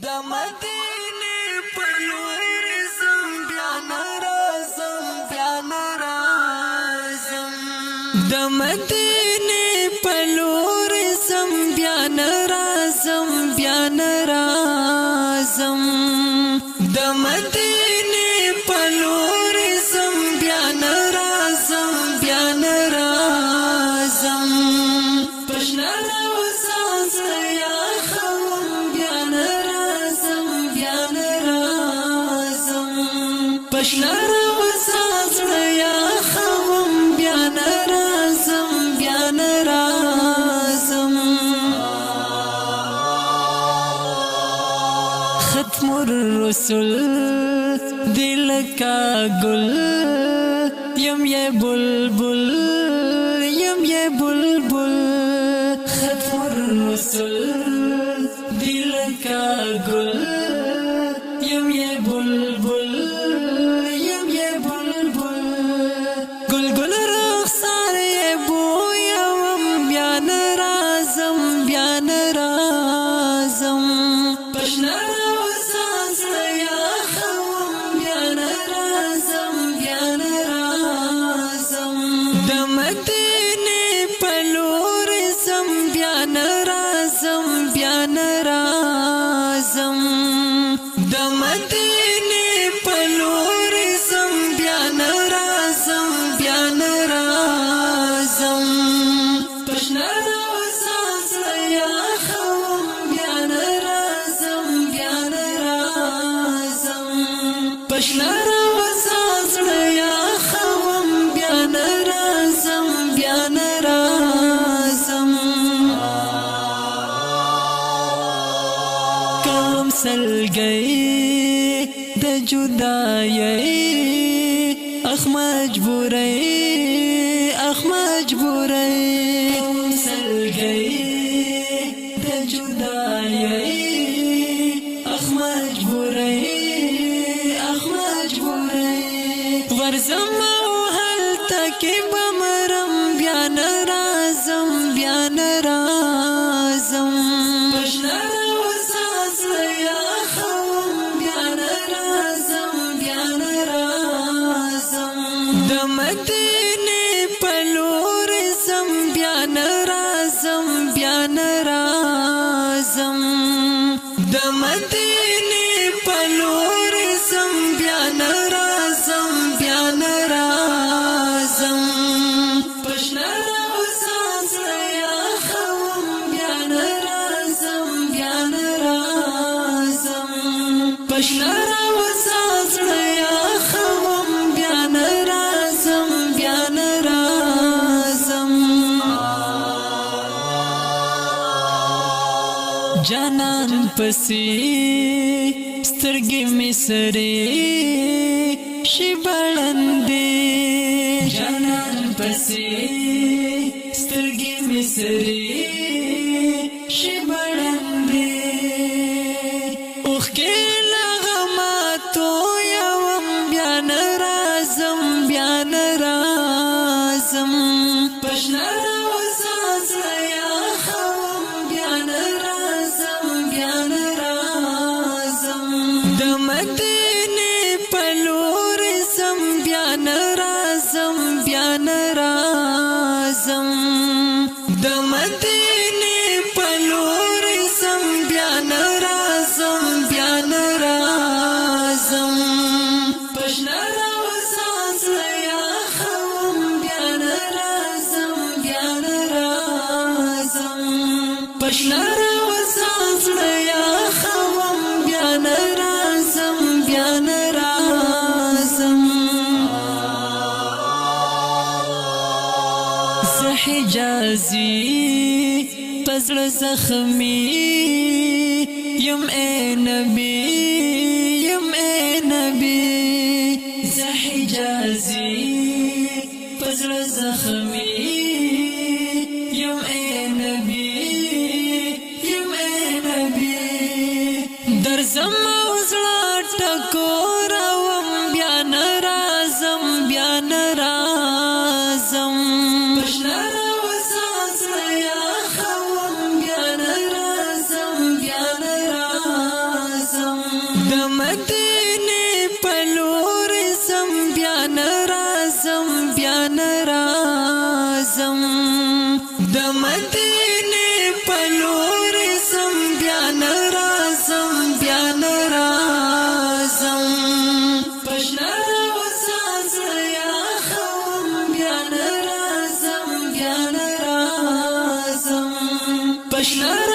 د مدینه په لور زم بیا ناراضم بیا ناراضم د مدینه په لور زم بیا ناراضم بیا ناراضم د مدینه په لور زم بیا ناراضم بیا ناراضم پښنا پښنا راوځه یا خوم بیا ناراضم بیا ناراضم ختم الرسل دل کا گل یم یہ بلبل یم یہ بلبل ختم الرسل دل کا گل یم یہ بلبل پښنا راوځه یا خوم بیا ناراضم بیا ناراضم کوم سلګي د جدایي اخ مجبوري اخ مجبوري کوم سلګي د جدایي اخ مجبوري ورزم او هلته کې بمرم بیا ناراضم بیا ناراضم پښنا راوځه یا خوم بیا ناراضم بیا ناراضم د مدینه په لور زم بیا ناراضم بیا ناراضم د مدینه په لور زم بیا ناراضم پښنا راوځه یا خوم بیا ناراضم بیا ناراضم جانان پسې سترګې مې سرې شي بلندې جانان پسې سترګې مې سرې شي بلندې اوښکې پښنا راوځه یا خوم بیا ناراضم بیا ناراضم د مدینه په لور زم بیا ناراضم بیا ناراضم د مدینه په لور زم بیا ناراضم بیا ناراضم پښنا پښنا راوځه یا خوم بیا ناراضم بیا ناراضم زه حجازي پزړه زخمي یم اے نبی یم اے نبی زه حجازي پزړه زخمي یم اے نبی درځم او زړه ټکوروم بیا ناراضم بیا ناراضم پښنا راوځه یا خوم بیا ناراضم بیا ناراضم مدینه پلور زم بیان رازم بیان رازم د مدینه پلور زم بیان رازم بیان رازم پښنا وساز یا خوم بیان رازم بیان رازم پښنا